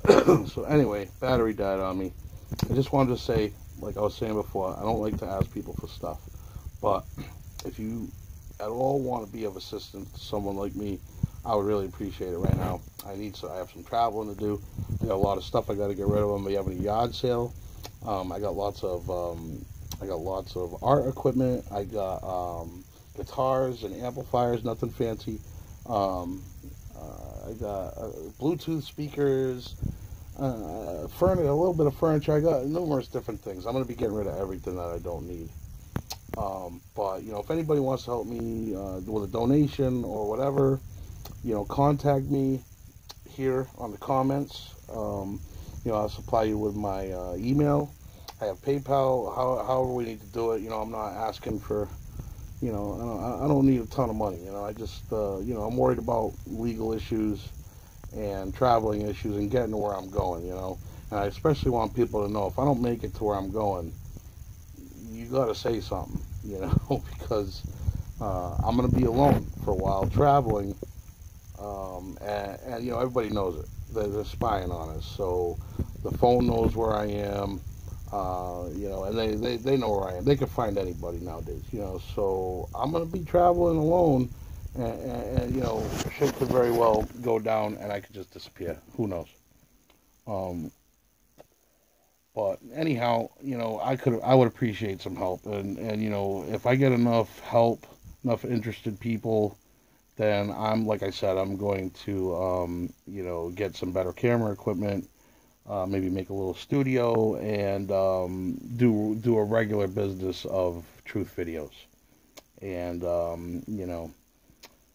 So anyway, battery died on me. I just wanted to say, like I was saying before, I don't like to ask people for stuff. But if you at all want to be of assistance to someone like me, I would really appreciate it right now. I have some traveling to do. I got a lot of stuff I got to get rid of. I'm having a yard sale. I got lots of art equipment. I got guitars and amplifiers, nothing fancy. I got Bluetooth speakers, furniture, a little bit of furniture. I got numerous different things. I'm going to be getting rid of everything that I don't need. But if anybody wants to help me with a donation or whatever, contact me here on the comments. I'll supply you with my email. I have PayPal. However we need to do it. I'm not asking for. I don't need a ton of money. I just, I'm worried about legal issues and traveling issues and getting to where I'm going. And I especially want people to know if I don't make it to where I'm going, you got to say something. Because I'm going to be alone for a while traveling. And everybody knows it. They're spying on us. So the phone knows where I am. And they know where I am. They can find anybody nowadays. So I'm going to be traveling alone. And shit could very well go down and I could just disappear. Who knows? But anyhow, I would appreciate some help. And if I get enough help, enough interested people, then like I said, I'm going to, get some better camera equipment, maybe make a little studio, and do a regular business of truth videos. And,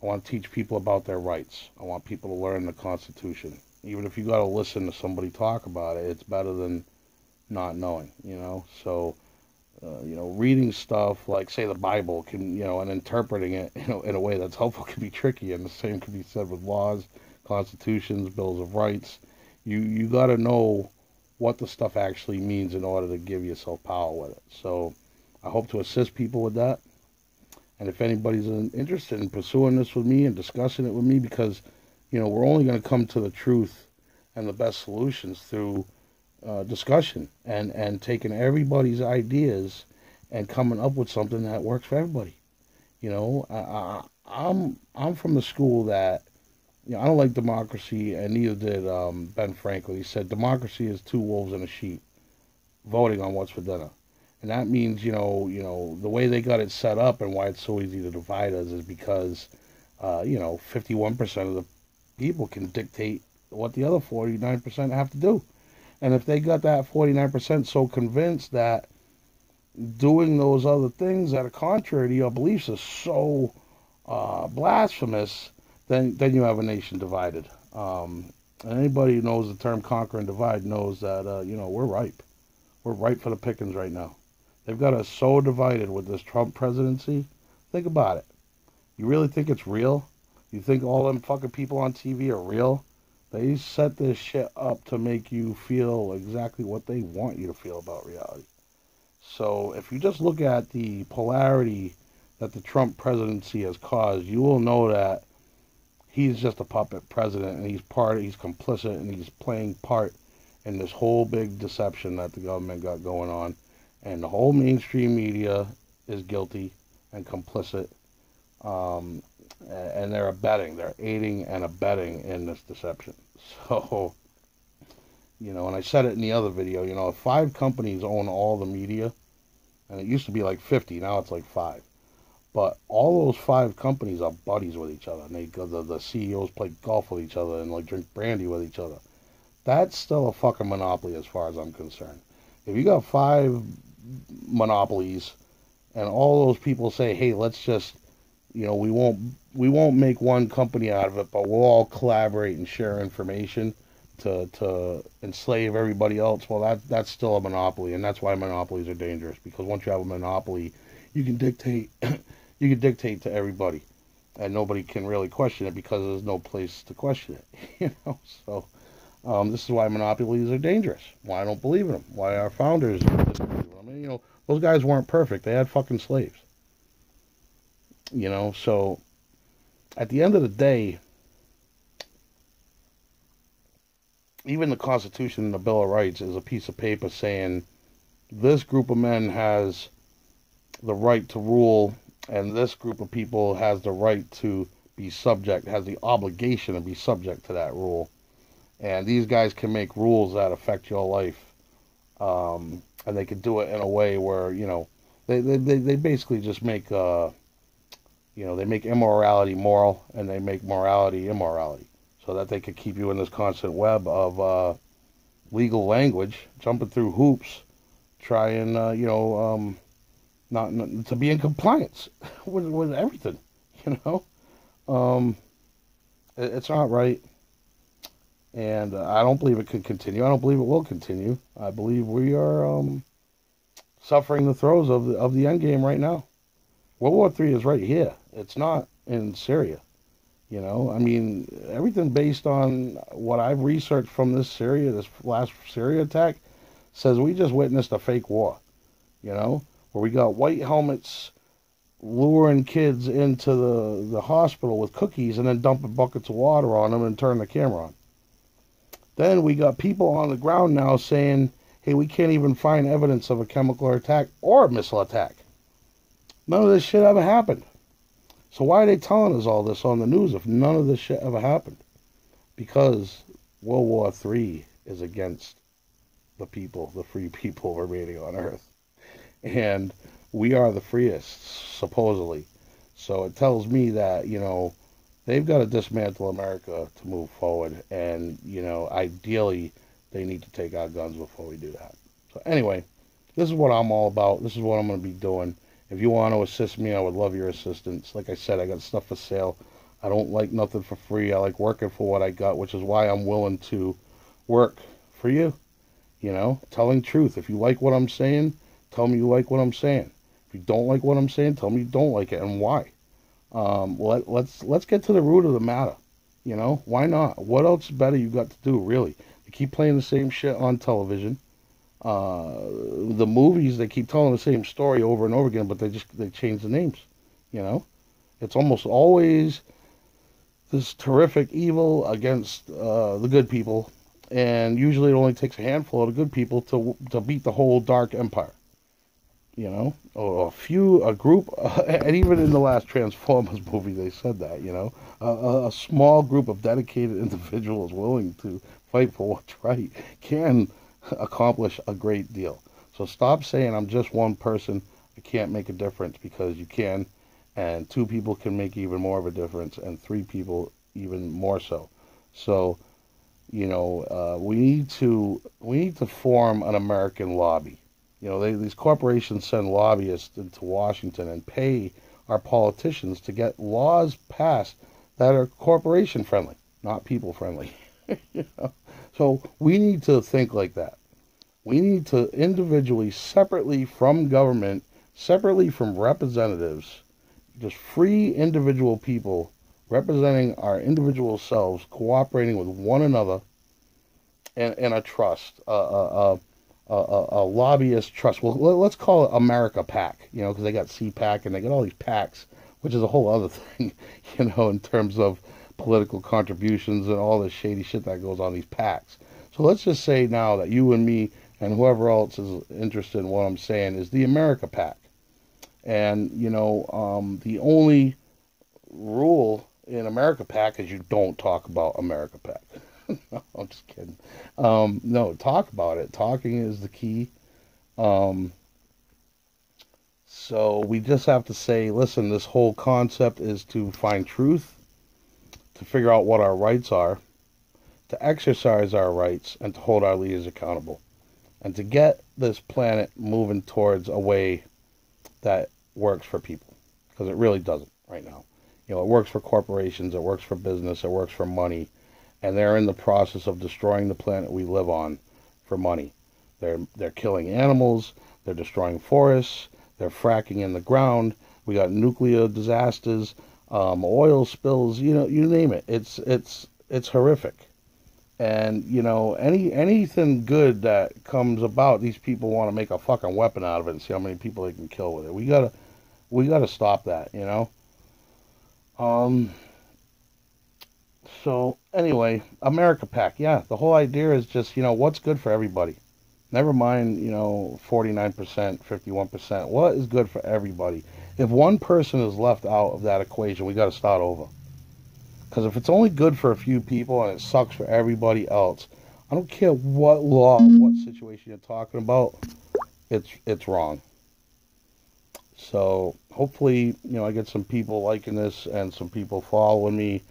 I want to teach people about their rights. I want people to learn the Constitution. Even if you got to listen to somebody talk about it, it's better than not knowing, So, reading stuff like, say, the Bible can, and interpreting it, in a way that's helpful can be tricky. And the same can be said with laws, constitutions, bills of rights. You got to know what the stuff actually means in order to give yourself power with it. So I hope to assist people with that. And if anybody's interested in pursuing this with me and discussing it with me, because, we're only going to come to the truth and the best solutions through discussion and taking everybody's ideas and coming up with something that works for everybody. I'm from the school that I don't like democracy, and neither did Ben Franklin. He said democracy is two wolves and a sheep voting on what's for dinner. And that means, the way they got it set up and why it's so easy to divide us is because, 51% of the people can dictate what the other 49% have to do. And if they got that 49% so convinced that doing those other things that are contrary to your beliefs is so blasphemous, then you have a nation divided. And anybody who knows the term conquer and divide knows that, we're ripe. We're ripe for the pickings right now. They've got us so divided with this Trump presidency. Think about it. You really think it's real? You think all them fucking people on TV are real? They set this shit up to make you feel exactly what they want you to feel about reality. So if you just look at the polarity that the Trump presidency has caused, you will know that he's just a puppet president, and he's complicit, and he's playing part in this whole big deception that the government got going on. And the whole mainstream media is guilty and complicit. And they're aiding and abetting in this deception. So, and I said it in the other video, if 5 companies own all the media, and it used to be like 50, now it's like 5. But all those 5 companies are buddies with each other, and the CEOs play golf with each other and like drink brandy with each other. That's still a fucking monopoly as far as I'm concerned. If you got 5 monopolies and all those people say, hey, let's just, we won't make one company out of it, but we'll all collaborate and share information to enslave everybody else. Well, that's still a monopoly, and that's why monopolies are dangerous, because once you have a monopoly, you can dictate to everybody, and nobody can really question it because there's no place to question it. So this is why monopolies are dangerous. Why I don't believe in them. Why our founders didn't believe in them. I mean, those guys weren't perfect. They had fucking slaves. So at the end of the day, even the Constitution and the Bill of Rights is a piece of paper saying this group of men has the right to rule, and this group of people has the right to be subject, has the obligation to be subject to that rule. And these guys can make rules that affect your life, and they can do it in a way where, you know, they basically just make, you know, they make immorality moral, and they make morality immorality, so that they could keep you in this constant web of legal language, jumping through hoops, trying, you know, not to be in compliance with everything, you know. It's not right, and I don't believe it could continue. I don't believe it will continue. I believe we are suffering the throes of the end game right now. World War III is right here. It's not in Syria. You know, I mean, everything based on what I've researched from this last Syria attack, says we just witnessed a fake war. You know, where we got white helmets luring kids into the hospital with cookies and then dumping buckets of water on them and turning the camera on. Then we got people on the ground now saying, hey, we can't even find evidence of a chemical attack or a missile attack. None of this shit ever happened. So why are they telling us all this on the news if none of this shit ever happened? Because World War III is against the people, the free people remaining on Earth. And we are the freest, supposedly. So it tells me that, you know, they've got to dismantle America to move forward. And, you know, ideally, they need to take our guns before we do that. So anyway, this is what I'm all about. This is what I'm going to be doing. If you want to assist me, I would love your assistance. Like I said, I got stuff for sale. I don't like nothing for free. I like working for what I got, which is why I'm willing to work for you. You know, telling truth. If you like what I'm saying, tell me you like what I'm saying. If you don't like what I'm saying, tell me you don't like it and why. Let's get to the root of the matter. You know, why not? What else better you got to do, really? You keep playing the same shit on television. The movies, they keep telling the same story over and over again, but they change the names. You know, it's almost always this terrific evil against the good people, and usually it only takes a handful of the good people to beat the whole dark empire. You know, a group, and even in the last Transformers movie, they said that, you know, a small group of dedicated individuals willing to fight for what's right can accomplish a great deal. So stop saying I'm just one person, I can't make a difference, because you can, and two people can make even more of a difference, and three people even more so. So, you know, we need to form an American lobby. You know, these corporations send lobbyists into Washington and pay our politicians to get laws passed that are corporation friendly, not people friendly. You know? So we need to think like that. We need to individually, separately from government, separately from representatives, just free individual people representing our individual selves, cooperating with one another, and a trust, a lobbyist trust. Well, let's call it America PAC, you know, because they got CPAC and they got all these PACs, which is a whole other thing, you know, in terms of political contributions and all this shady shit that goes on these PACs. So let's just say now that you and me and whoever else is interested in what I'm saying is the America PAC. And, you know, the only rule in America PAC is you don't talk about America PAC. No, I'm just kidding. No, talk about it. Talking is the key. So we just have to say, listen, this whole concept is to find truth, to figure out what our rights are, to exercise our rights, and to hold our leaders accountable, and to get this planet moving towards a way that works for people, because it really doesn't right now. You know, it works for corporations, it works for business, it works for money, and they're in the process of destroying the planet we live on for money. They're killing animals, they're destroying forests, they're fracking in the ground. We got nuclear disasters, oil spills, you know, you name it. It's horrific. And, you know, anything good that comes about, these people want to make a fucking weapon out of it and see how many people they can kill with it. We gotta stop that, you know. So anyway, America Pack, yeah, the whole idea is just, what's good for everybody. Never mind, 49%, 51%. What is good for everybody? If one person is left out of that equation, we got to start over. Because if it's only good for a few people and it sucks for everybody else, I don't care what law, what situation you're talking about, it's wrong. So hopefully, I get some people liking this and some people following me.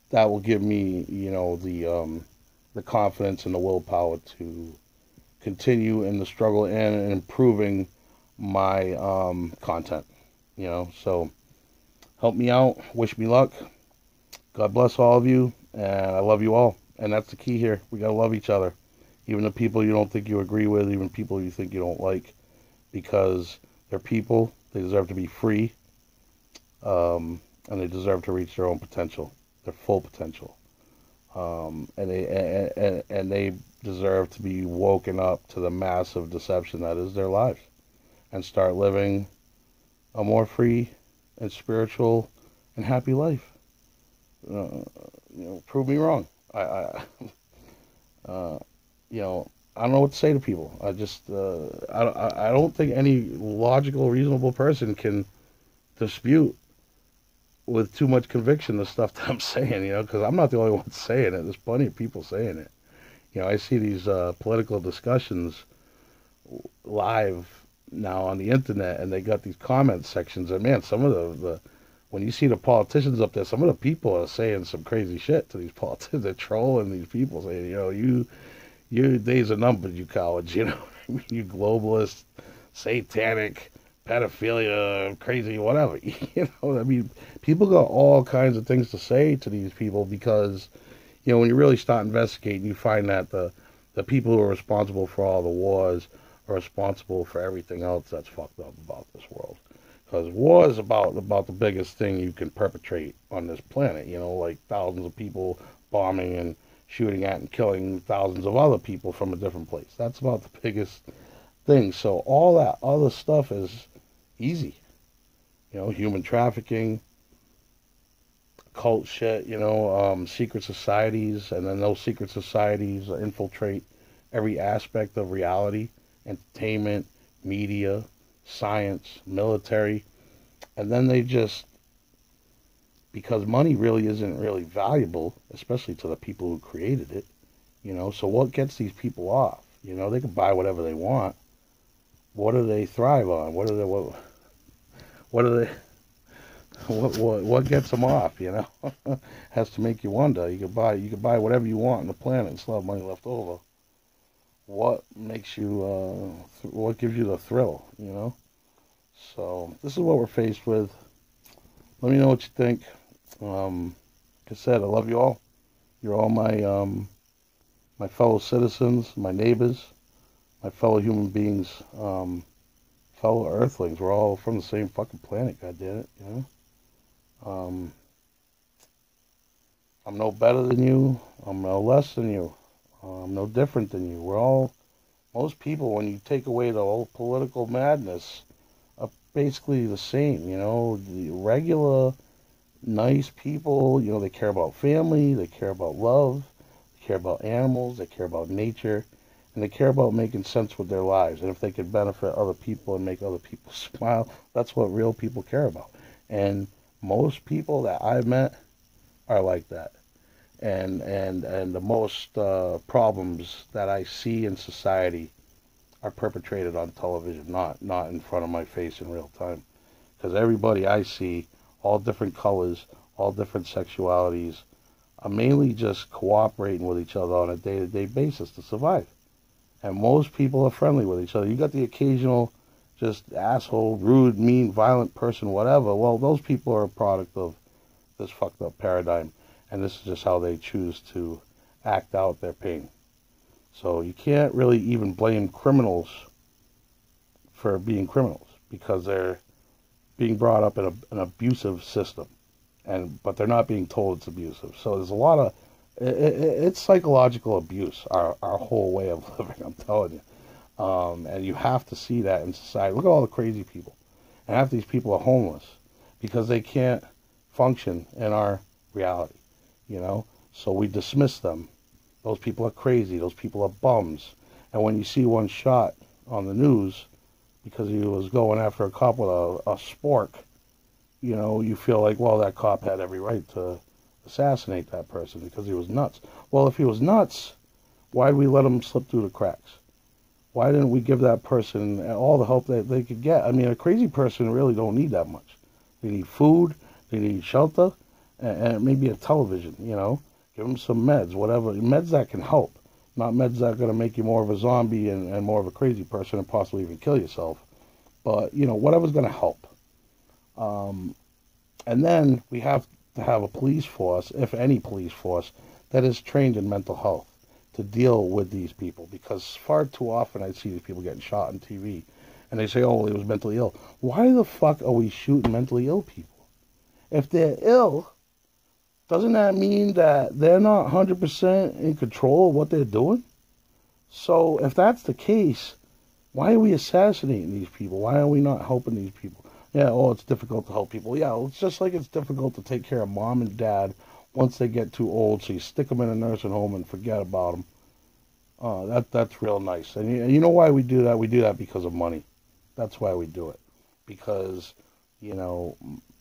That will give me, the confidence and the willpower to continue in the struggle and improving my content. So help me out. Wish me luck. God bless all of you, and I love you all. And that's the key here. We gotta love each other, even the people you don't think you agree with, even people you think you don't like, because they're people. They deserve to be free, and they deserve to reach their own potential, their full potential, and they deserve to be woken up to the massive deception that is their lives, and start living a more free and spiritual and happy life. Prove me wrong. Uh, I don't know what to say to people. I don't think any logical, reasonable person can dispute with too much conviction the stuff that I'm saying, because I'm not the only one saying it. There's plenty of people saying it. I see these political discussions live now on the internet, and they got these comment sections, and man, some of the when you see the politicians up there, some of the people are saying some crazy shit to these politicians. They're trolling these people, saying, your days are numbered, you cowards, you globalist, satanic, pedophilia, crazy, whatever. People got all kinds of things to say to these people because, when you really start investigating, you find that the people who are responsible for all the wars are responsible for everything else that's fucked up about this world. Because war is about the biggest thing you can perpetrate on this planet, like thousands of people bombing and shooting at and killing thousands of other people from a different place. That's about the biggest thing. So all that other stuff is easy. Human trafficking, cult shit, secret societies, and then those secret societies infiltrate every aspect of reality, entertainment, media, science, military, and then they just, because money really isn't really valuable, especially to the people who created it, so what gets these people off? They can buy whatever they want. What do they thrive on? What gets them off, Has to make you wonder. You could buy whatever you want on the planet and still have money left over. What makes you, what gives you the thrill, So this is what we're faced with. Let me know what you think. Like I said, I love you all. You're all my fellow citizens, my neighbors, my fellow human beings, fellow earthlings. We're all from the same fucking planet, goddammit, I'm no better than you. I'm no less than you. I'm no different than you. Most people, when you take away the whole political madness, are basically the same, the regular, nice people, they care about family, they care about love, they care about animals, they care about nature, and they care about making sense with their lives. And if they can benefit other people and make other people smile, that's what real people care about. And most people that I've met are like that. And the most problems that I see in society are perpetrated on television, not in front of my face in real time. Because everybody I see, all different colors, all different sexualities, are mainly just cooperating with each other on a day-to-day basis to survive. And most people are friendly with each other. You got the occasional just asshole, rude, mean, violent person, whatever. Well, those people are a product of this fucked up paradigm. And this is just how they choose to act out their pain. So you can't really even blame criminals for being criminals because they're being brought up in an abusive system, but they're not being told it's abusive. So there's a lot of it's psychological abuse. Our whole way of living, I'm telling you, and you have to see that in society. Look at all the crazy people, and half these people are homeless because they can't function in our reality. you know? So we dismiss them. Those people are crazy. Those people are bums. And when you see one shot on the news because he was going after a cop with a spork, you know, you feel like, well, that cop had every right to assassinate that person because he was nuts. Well, if he was nuts, why did we let him slip through the cracks? Why didn't we give that person all the help that they could get? I mean, a crazy person really don't need that much. They need food, they need shelter, and maybe a television, you know. Give them some meds, whatever. Meds that can help, not meds that are going to make you more of a zombie and more of a crazy person and possibly even kill yourself. But, you know, whatever's going to help. And then we have to have a police force, if any police force, that is trained in mental health to deal with these people, because far too often I see these people getting shot on TV and they say, oh, he was mentally ill. Why the fuck are we shooting mentally ill people? If they're ill, doesn't that mean that they're not 100% in control of what they're doing? So if that's the case, why are we assassinating these people? Why are we not helping these people? Yeah, oh, it's difficult to help people. Yeah, well, it's just like it's difficult to take care of mom and dad once they get too old, so you stick them in a nursing home and forget about them. That's real nice. And you know why we do that? We do that because of money. That's why we do it. Because, you know,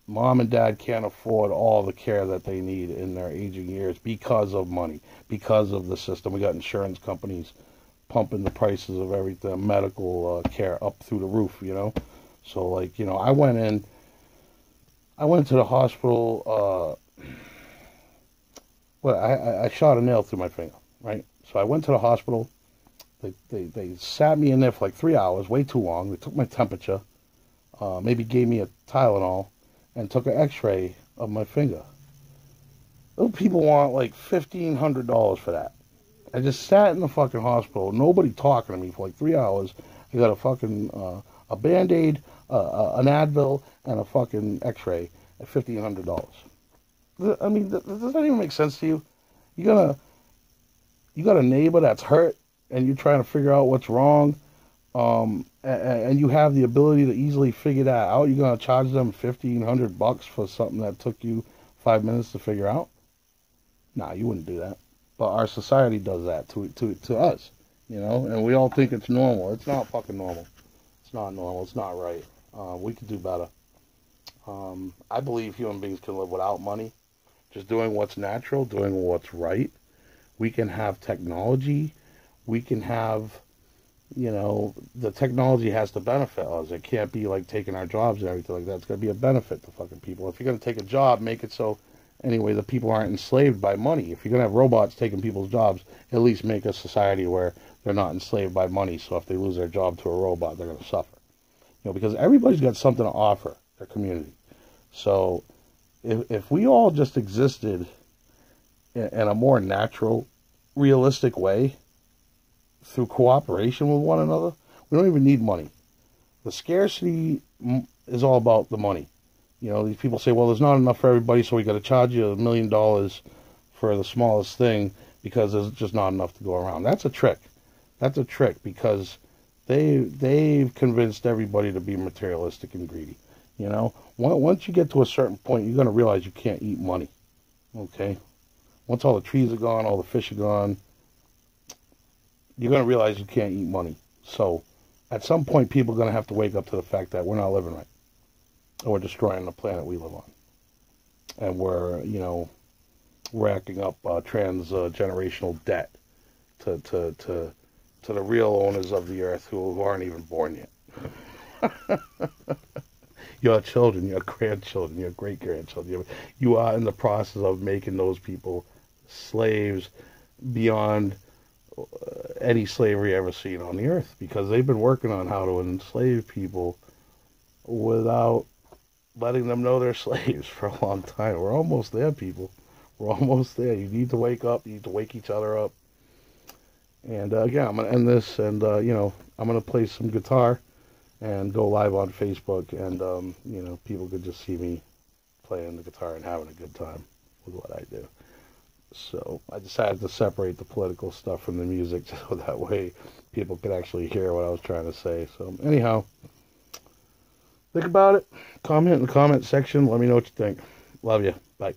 mom and dad can't afford all the care that they need in their aging years because of money, because of the system. We got insurance companies pumping the prices of everything, medical care up through the roof, you know. So, like, you know, I went to the hospital. I shot a nail through my finger, right? So I went to the hospital. They sat me in there for like 3 hours, way too long. They took my temperature, maybe gave me a Tylenol, and took an x-ray of my finger. Those people want like $1,500 for that. I just sat in the fucking hospital, nobody talking to me for like 3 hours. I got a fucking, a Band-Aid, an Advil, and a fucking x-ray at $1,500. I mean, does that even make sense to you? You got a neighbor that's hurt, and you're trying to figure out what's wrong, and you have the ability to easily figure that out. You're gonna charge them $1,500 for something that took you 5 minutes to figure out? Nah, you wouldn't do that. But our society does that to us, you know, and we all think it's normal. It's not fucking normal. It's not normal. It's not right. We could do better. I believe human beings can live without money. Just doing what's natural, doing what's right. We can have technology. We can have, you know, the technology has to benefit us. It can't be like taking our jobs and everything like that. It's got to be a benefit to fucking people. If you're going to take a job, make it so, anyway, the people aren't enslaved by money. If you're going to have robots taking people's jobs, at least make a society where they're not enslaved by money. So if they lose their job to a robot, they're going to suffer. You know, because everybody's got something to offer their community. So if we all just existed in a more natural, realistic way through cooperation with one another, we don't even need money. The scarcity is all about the money. You know, these people say, well, there's not enough for everybody, so we got to charge you $1 million for the smallest thing because there's just not enough to go around. That's a trick. That's a trick because they've convinced everybody to be materialistic and greedy. You know, once you get to a certain point, you're going to realize you can't eat money. Okay? Once all the trees are gone, all the fish are gone, you're going to realize you can't eat money. So, at some point, people are going to have to wake up to the fact that we're not living right. And we're destroying the planet we live on. And we're, you know, racking up transgenerational debt to the real owners of the earth who aren't even born yet. Your children, your grandchildren, your great-grandchildren. You are in the process of making those people slaves beyond any slavery ever seen on the earth, because they've been working on how to enslave people without letting them know they're slaves for a long time. We're almost there, people. We're almost there. You need to wake up. You need to wake each other up. And again, I'm going to end this, and you know, I'm going to play some guitar and go live on Facebook, and you know, people could just see me playing the guitar and having a good time with what I do. So I decided to separate the political stuff from the music so that way people could actually hear what I was trying to say. So anyhow, think about it. Comment in the comment section. Let me know what you think. Love you. Bye.